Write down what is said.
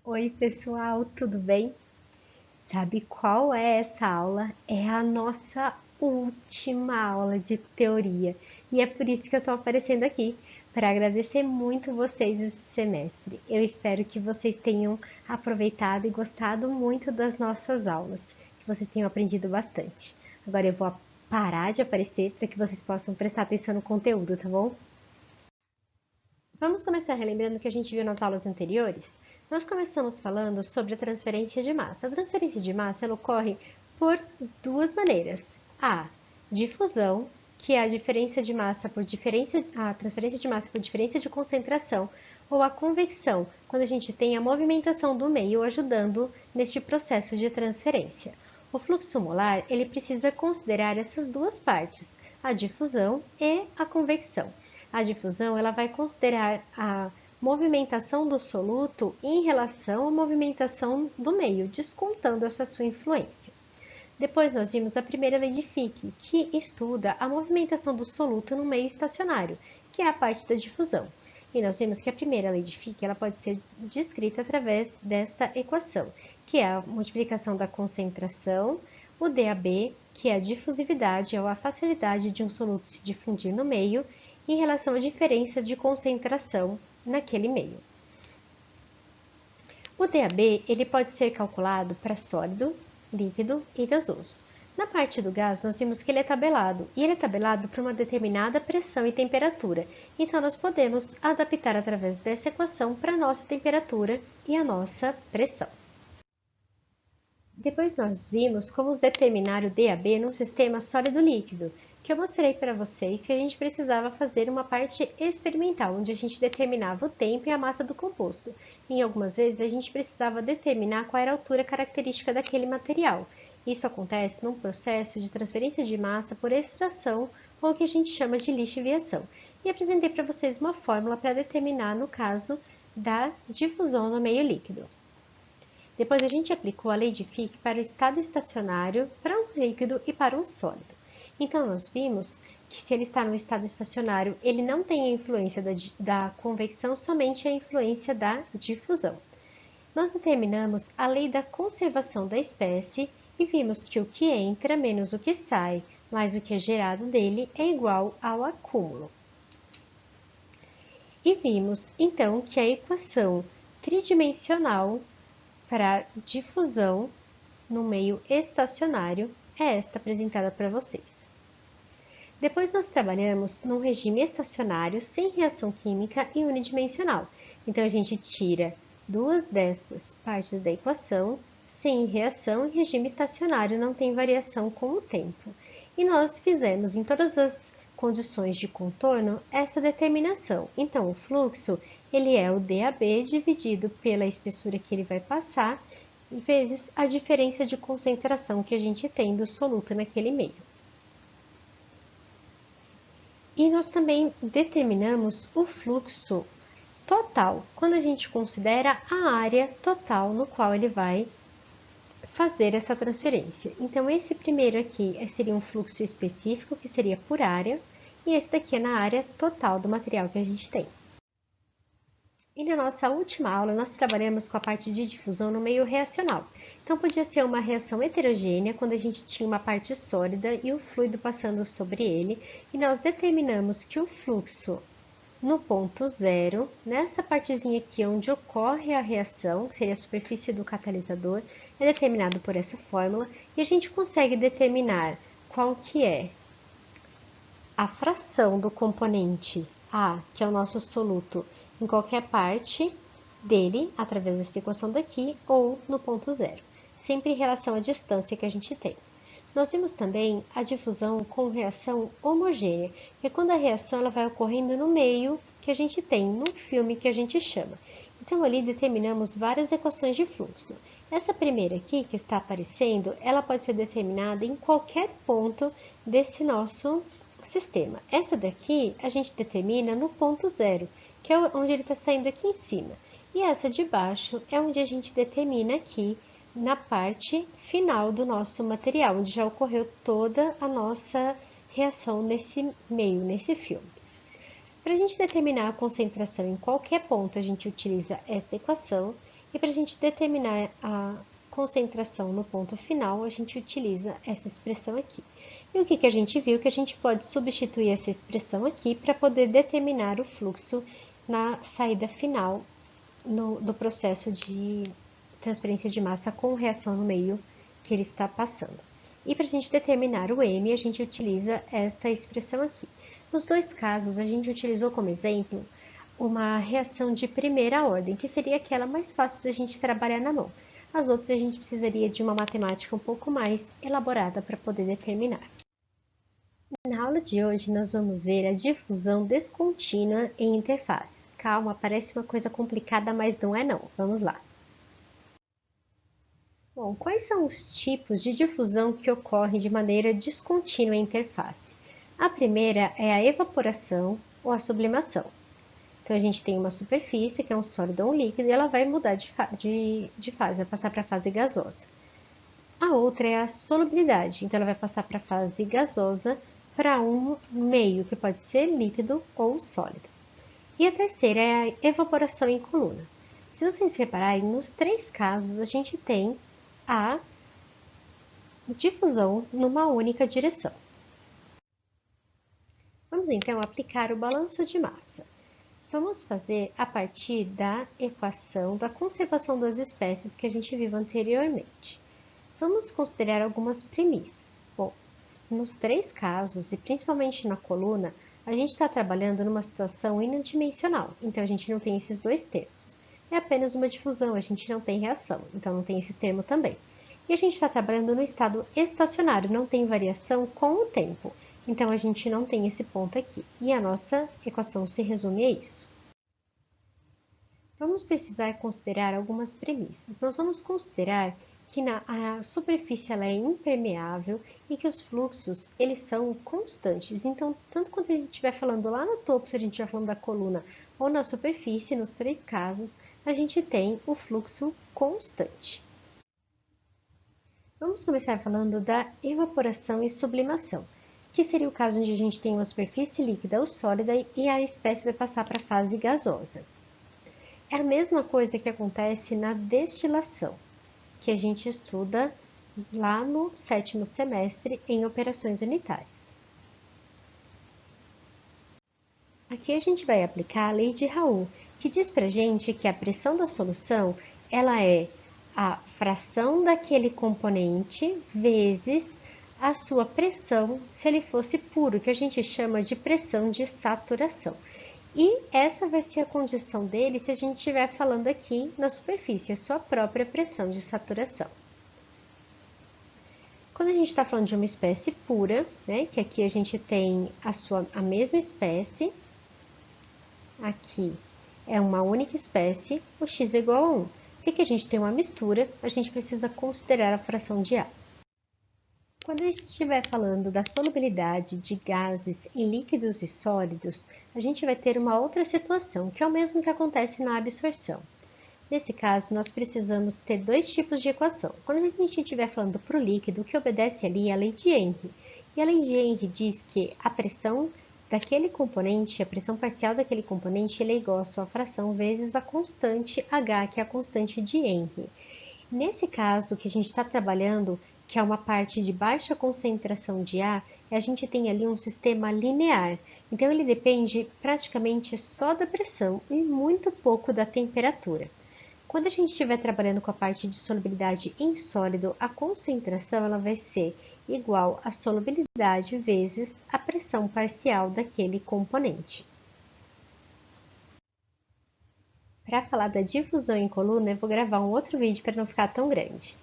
Oi, pessoal, tudo bem? Sabe qual é essa aula? É a nossa última aula de teoria. E é por isso que eu estou aparecendo aqui, para agradecer muito vocês esse semestre. Eu espero que vocês tenham aproveitado e gostado muito das nossas aulas, que vocês tenham aprendido bastante. Agora eu vou parar de aparecer para que vocês possam prestar atenção no conteúdo, tá bom? Vamos começar relembrando o que a gente viu nas aulas anteriores? Nós começamos falando sobre a transferência de massa. A transferência de massa ela ocorre por duas maneiras. A difusão, que é a diferença de massa por diferença, a transferência de massa por diferença de concentração, ou a convecção, quando a gente tem a movimentação do meio ajudando neste processo de transferência. O fluxo molar ele precisa considerar essas duas partes, a difusão e a convecção. A difusão ela vai considerar a movimentação do soluto em relação à movimentação do meio, descontando essa sua influência. Depois nós vimos a primeira lei de Fick, que estuda a movimentação do soluto no meio estacionário, que é a parte da difusão. E nós vimos que a primeira lei de Fick ela pode ser descrita através desta equação, que é a multiplicação da concentração, o DAB, que é a difusividade ou a facilidade de um soluto se difundir no meio, em relação à diferença de concentração naquele meio. O DAB ele pode ser calculado para sólido, líquido e gasoso. Na parte do gás, nós vimos que ele é tabelado, e ele é tabelado para uma determinada pressão e temperatura. Então, nós podemos adaptar através dessa equação para a nossa temperatura e a nossa pressão. Depois nós vimos como determinar o DAB num sistema sólido-líquido, que eu mostrei para vocês que a gente precisava fazer uma parte experimental, onde a gente determinava o tempo e a massa do composto. Em algumas vezes a gente precisava determinar qual era a altura característica daquele material. Isso acontece num processo de transferência de massa por extração, ou o que a gente chama de lixiviação. E apresentei para vocês uma fórmula para determinar no caso da difusão no meio líquido. Depois a gente aplicou a lei de Fick para o estado estacionário, para um líquido e para um sólido. Então, nós vimos que se ele está no estado estacionário, ele não tem a influência da convecção, somente a influência da difusão. Nós determinamos a lei da conservação da espécie e vimos que o que entra menos o que sai, mais o que é gerado dele, é igual ao acúmulo. E vimos, então, que a equação tridimensional para difusão no meio estacionário é esta apresentada para vocês. Depois nós trabalhamos num regime estacionário sem reação química e unidimensional. Então a gente tira duas dessas partes da equação, sem reação e regime estacionário não tem variação com o tempo. E nós fizemos em todas as condições de contorno essa determinação. Então o fluxo ele é o DAB dividido pela espessura que ele vai passar, vezes a diferença de concentração que a gente tem do soluto naquele meio. E nós também determinamos o fluxo total, quando a gente considera a área total no qual ele vai fazer essa transferência. Então, esse primeiro aqui seria um fluxo específico, que seria por área, e esse daqui é na área total do material que a gente tem. E na nossa última aula, nós trabalhamos com a parte de difusão no meio reacional. Então, podia ser uma reação heterogênea, quando a gente tinha uma parte sólida e o fluido passando sobre ele, e nós determinamos que o fluxo no ponto zero, nessa partezinha aqui onde ocorre a reação, que seria a superfície do catalisador, é determinado por essa fórmula, e a gente consegue determinar qual que é a fração do componente A, que é o nosso soluto, em qualquer parte dele, através dessa equação daqui, ou no ponto zero, sempre em relação à distância que a gente tem. Nós vimos também a difusão com reação homogênea, que é quando a reação ela vai ocorrendo no meio que a gente tem, num filme que a gente chama. Então, ali determinamos várias equações de fluxo. Essa primeira aqui, que está aparecendo, ela pode ser determinada em qualquer ponto desse nosso sistema. Essa daqui, a gente determina no ponto zero, que é onde ele está saindo aqui em cima. E essa de baixo é onde a gente determina aqui na parte final do nosso material, onde já ocorreu toda a nossa reação nesse meio, nesse filme. Para a gente determinar a concentração em qualquer ponto, a gente utiliza esta equação, E para a gente determinar a concentração no ponto final, a gente utiliza essa expressão aqui. E o que a gente viu? Que a gente pode substituir essa expressão aqui para poder determinar o fluxo na saída final do processo de transferência de massa com reação no meio que ele está passando. E para a gente determinar o M, a gente utiliza esta expressão aqui. Nos dois casos, a gente utilizou como exemplo uma reação de primeira ordem, que seria aquela mais fácil da gente trabalhar na mão. As outras a gente precisaria de uma matemática um pouco mais elaborada para poder determinar. Na aula de hoje, nós vamos ver a difusão descontínua em interfaces. Calma, parece uma coisa complicada, mas não é não. Vamos lá. Bom, quais são os tipos de difusão que ocorrem de maneira descontínua em interface? A primeira é a evaporação ou a sublimação. Então, a gente tem uma superfície, que é um sólido ou um líquido, e ela vai mudar de fase, vai passar para a fase gasosa. A outra é a solubilidade, então ela vai passar para a fase gasosa para um meio, que pode ser líquido ou sólido. E a terceira é a evaporação em coluna. Se vocês repararem, nos três casos a gente tem a difusão numa única direção. Vamos então aplicar o balanço de massa. Vamos fazer a partir da equação da conservação das espécies que a gente viu anteriormente. Vamos considerar algumas premissas. Bom, nos três casos, e principalmente na coluna, a gente está trabalhando numa situação unidimensional, então a gente não tem esses dois termos. É apenas uma difusão, a gente não tem reação, então não tem esse termo também. E a gente está trabalhando no estado estacionário, não tem variação com o tempo, então a gente não tem esse ponto aqui. E a nossa equação se resume a isso. Vamos precisar considerar algumas premissas. Nós vamos considerar que a superfície ela é impermeável e que os fluxos eles são constantes. Então, tanto quando a gente estiver falando lá no topo, se a gente estiver falando da coluna ou na superfície, nos três casos, a gente tem o fluxo constante. Vamos começar falando da evaporação e sublimação, que seria o caso onde a gente tem uma superfície líquida ou sólida e a espécie vai passar para a fase gasosa. É a mesma coisa que acontece na destilação, que a gente estuda lá no 7º semestre em operações unitárias. Aqui a gente vai aplicar a lei de Raoult, que diz pra gente que a pressão da solução ela é a fração daquele componente vezes a sua pressão se ele fosse puro, que a gente chama de pressão de saturação. E essa vai ser a condição dele se a gente estiver falando aqui na superfície, a sua própria pressão de saturação. Quando a gente está falando de uma espécie pura, né, que aqui a gente tem a mesma espécie, aqui é uma única espécie, o x é igual a 1. Se aqui a gente tem uma mistura, a gente precisa considerar a fração de A. Quando a gente estiver falando da solubilidade de gases em líquidos e sólidos, a gente vai ter uma outra situação, que é o mesmo que acontece na absorção. Nesse caso, nós precisamos ter dois tipos de equação. Quando a gente estiver falando para o líquido, o que obedece ali é a lei de Henry. E a lei de Henry diz que a pressão daquele componente, a pressão parcial daquele componente, ele é igual à sua fração vezes a constante H, que é a constante de Henry. Nesse caso que a gente está trabalhando, que é uma parte de baixa concentração de ar, a gente tem ali um sistema linear. Então, ele depende praticamente só da pressão e muito pouco da temperatura. Quando a gente estiver trabalhando com a parte de solubilidade em sólido, a concentração ela vai ser igual à solubilidade vezes a pressão parcial daquele componente. Para falar da difusão em coluna, eu vou gravar um outro vídeo para não ficar tão grande.